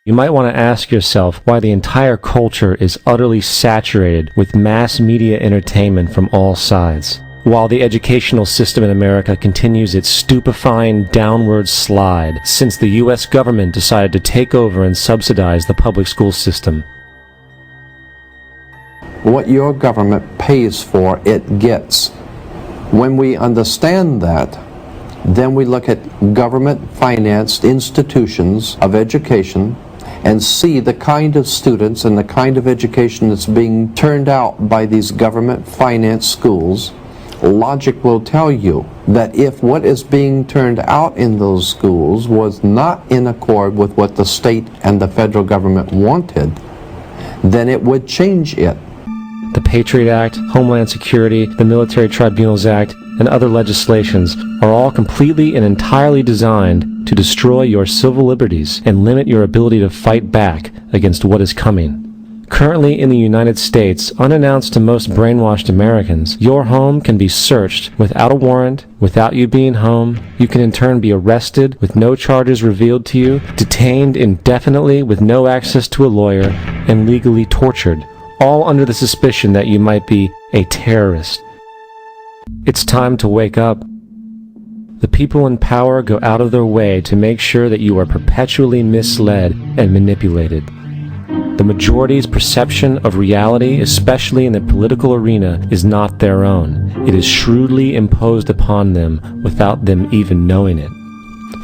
You might want to ask yourself why the entire culture is utterly saturated with mass media entertainment from all sides, while the educational system in America continues its stupefying downward slide since the U.S. government decided to take over and subsidize the public school system. What your government pays for, it gets. When we understand that, then we look at government-financed institutions of education and see the kind of students and the kind of education that's being turned out by these government-financed schools. Logic will tell you that if what is being turned out in those schools was not in accord with what the state and the federal government wanted, then it would change it. The Patriot Act, Homeland Security, the Military Tribunals Act, and other legislations are all completely and entirely designed to destroy your civil liberties and limit your ability to fight back against what is coming. Currently in the United States, unannounced to most brainwashed Americans, your home can be searched without a warrant, without you being home. You can in turn be arrested with no charges revealed to you, detained indefinitely with no access to a lawyer, and legally tortured, all under the suspicion that you might be a terrorist. It's time to wake up. The people in power go out of their way to make sure that you are perpetually misled and manipulated. The majority's perception of reality, especially in the political arena, is not their own. It is shrewdly imposed upon them without them even knowing it.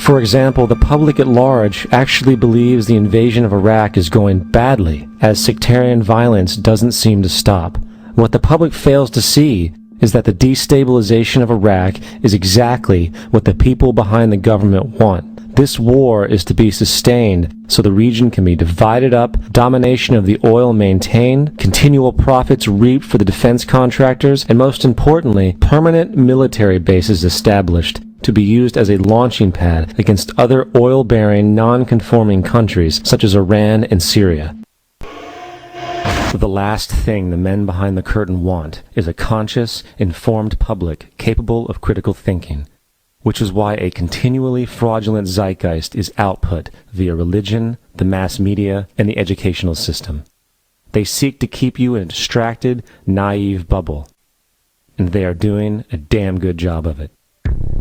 For example, the public at large actually believes the invasion of Iraq is going badly, as sectarian violence doesn't seem to stop. What the public fails to see is that the destabilization of Iraq is exactly what the people behind the government want. This war is to be sustained so the region can be divided up, domination of the oil maintained, continual profits reaped for the defense contractors, and most importantly, permanent military bases established to be used as a launching pad against other oil-bearing, non-conforming countries such as Iran and Syria. The last thing the men behind the curtain want is a conscious, informed public capable of critical thinking, which is why a continually fraudulent zeitgeist is output via religion, the mass media, and the educational system. They seek to keep you in a distracted, naive bubble, and they are doing a damn good job of it.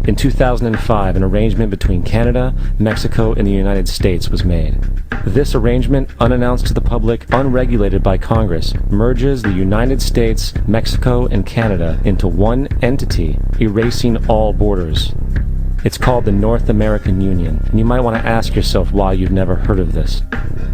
In 2005, an arrangement between Canada, Mexico, and the United States was made. This arrangement, unannounced to the public, unregulated by Congress, merges the United States, Mexico, and Canada into one entity, erasing all borders. It's called the North American Union, and you might want to ask yourself why you've never heard of this.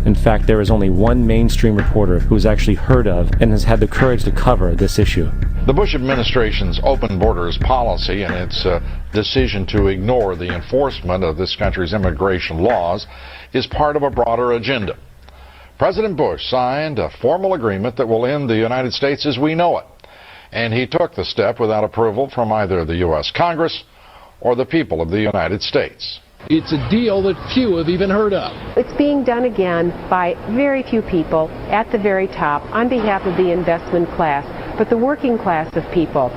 In fact, there is only one mainstream reporter who has actually heard of and has had the courage to cover this issue. The Bush administration's open borders policy and its decision to ignore the enforcement of this country's immigration laws is part of a broader agenda. President Bush signed a formal agreement that will end the United States as we know it, and he took the step without approval from either the U.S. Congress or the people of the United States. It's a deal that few have even heard of. It's being done again by very few people at the very top on behalf of the investment class, but the working class of people,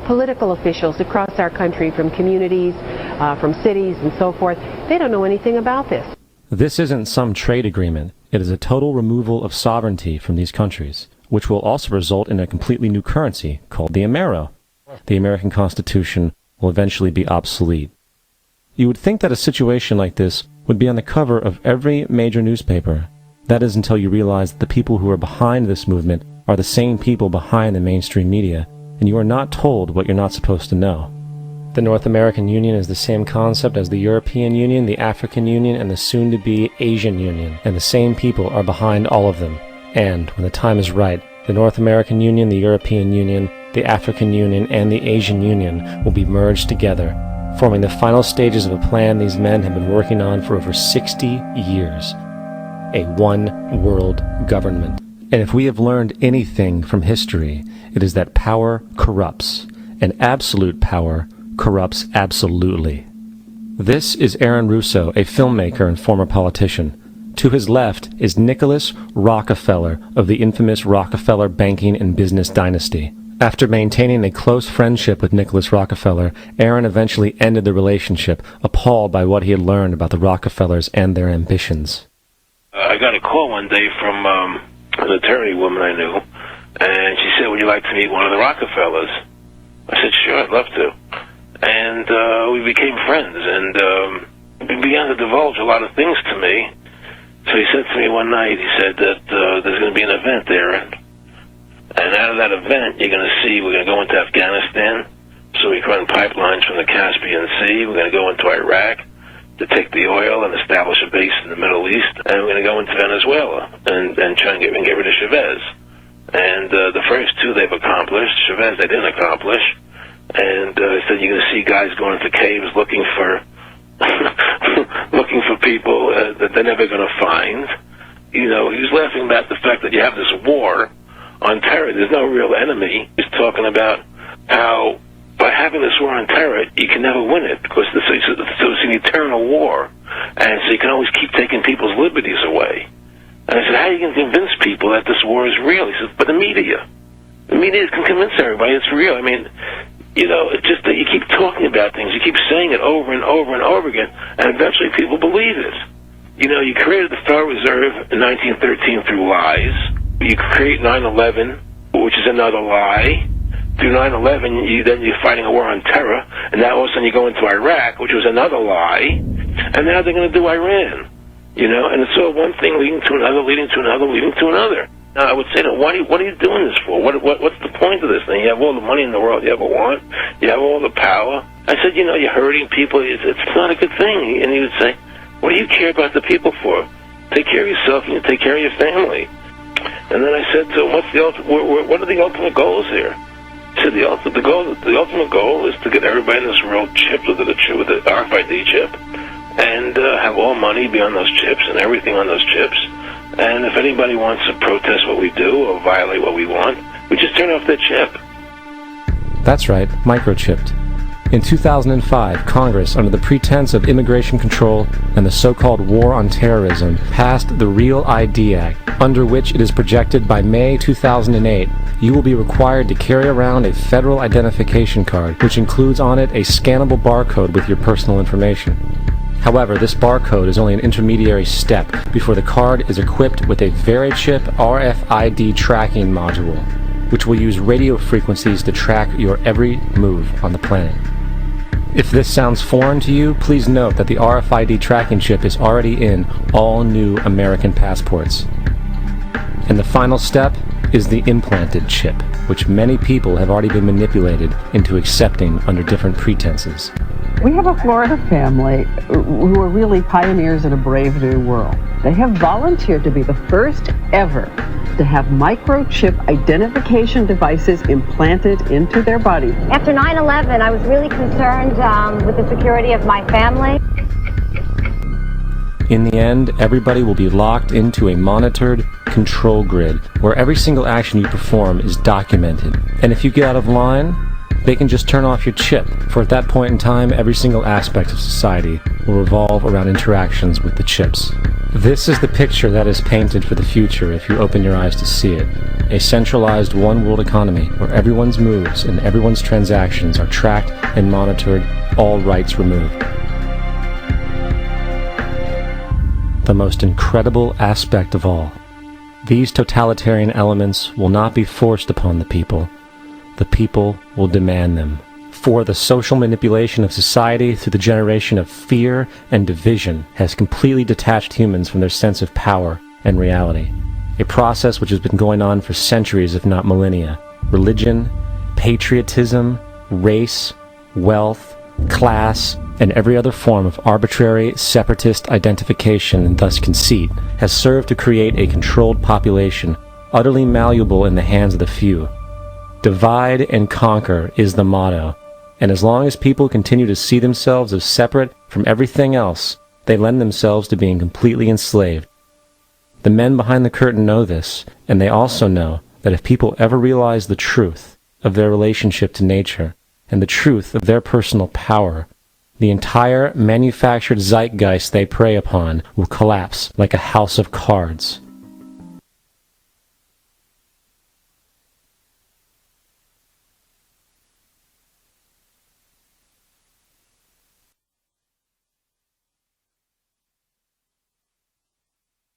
political officials across our country, from communities, from cities and so forth, they don't know anything about this. This isn't some trade agreement. It is a total removal of sovereignty from these countries, which will also result in a completely new currency called the Amero. The American Constitution will eventually be obsolete. You would think that a situation like this would be on the cover of every major newspaper. That is until you realize that the people who are behind this movement are the same people behind the mainstream media, and you are not told what you're not supposed to know. The North American Union is the same concept as the European Union, the African Union, and the soon-to-be Asian Union, and the same people are behind all of them. And, when the time is right, the North American Union, the European Union, the African Union, and the Asian Union will be merged together, forming the final stages of a plan these men have been working on for over 60 years. A one-world government. And if we have learned anything from history, it is that power corrupts, and absolute power corrupts absolutely. This is Aaron Russo, a filmmaker and former politician. To his left is Nicholas Rockefeller of the infamous Rockefeller banking and business dynasty. After maintaining a close friendship with Nicholas Rockefeller, Aaron eventually ended the relationship, appalled by what he had learned about the Rockefellers and their ambitions. I got a call one day from an attorney woman I knew, and she said, would you like to meet one of the Rockefellers? I said, sure, I'd love to. And we became friends, and he began to divulge a lot of things to me. So he said to me one night, he said that there's going to be an event there, and out of that event, you're going to see we're going to go into Afghanistan, so we can run pipelines from the Caspian Sea. We're going to go into Iraq to take the oil and establish a base in the Middle East, and we're going to go into Venezuela and try and get rid of Chavez. And the first two they've accomplished. Chavez they didn't accomplish. And he said you're going to see guys going into caves looking for looking for people that they're never going to find. You know, he was laughing about the fact that you have this war on terror. There's no real enemy. He's talking about how by having this war on terror, you can never win it because it's an eternal war. And so you can always keep taking people's liberties away. And I said, how are you going to convince people that this war is real? He said, but the media can convince everybody it's real. I mean, you know, it's just that you keep talking about things, you keep saying it over and over and over again, and eventually people believe it. You know, you created the Federal Reserve in 1913 through lies. You create 9/11, which is another lie. Through 9/11, then you're fighting a war on terror, and now all of a sudden you go into Iraq, which was another lie, and now they're going to do Iran. You know, and it's all one thing leading to another, leading to another, leading to another. Now, I would say to them, what are you doing this for? What's the point of this thing? You have all the money in the world you ever want. You have all the power. I said, you know, you're hurting people. It's not a good thing. And he would say, what do you care about the people for? Take care of yourself and you take care of your family. And then I said to him, what are the ultimate goals here? He said, the ultimate goal is to get everybody in this world chipped with the RFID chip and have all money be on those chips and everything on those chips. And if anybody wants to protest what we do or violate what we want, we just turn off their chip. That's right, microchipped. In 2005, Congress, under the pretense of immigration control and the so-called war on terrorism, passed the Real ID Act, under which it is projected by May 2008, you will be required to carry around a federal identification card, which includes on it a scannable barcode with your personal information. However, this barcode is only an intermediary step before the card is equipped with a VeriChip RFID tracking module, which will use radio frequencies to track your every move on the planet. If this sounds foreign to you, please note that the RFID tracking chip is already in all new American passports. And the final step is the implanted chip, which many people have already been manipulated into accepting under different pretenses. We have a Florida family who are really pioneers in a brave new world. They have volunteered to be the first ever to have microchip identification devices implanted into their body. After 9/11, I was really concerned with the security of my family. In the end, everybody will be locked into a monitored control grid where every single action you perform is documented. And if you get out of line, they can just turn off your chip, for at that point in time, every single aspect of society will revolve around interactions with the chips. This is the picture that is painted for the future if you open your eyes to see it. A centralized one-world economy where everyone's moves and everyone's transactions are tracked and monitored, all rights removed. The most incredible aspect of all, these totalitarian elements will not be forced upon the people. The people will demand them. For the social manipulation of society through the generation of fear and division has completely detached humans from their sense of power and reality. A process which has been going on for centuries, if not millennia. Religion, patriotism, race, wealth, class, and every other form of arbitrary, separatist identification and thus conceit has served to create a controlled population, utterly malleable in the hands of the few. Divide and conquer is the motto, and as long as people continue to see themselves as separate from everything else, they lend themselves to being completely enslaved. The men behind the curtain know this, and they also know that if people ever realize the truth of their relationship to nature and the truth of their personal power, the entire manufactured zeitgeist they prey upon will collapse like a house of cards.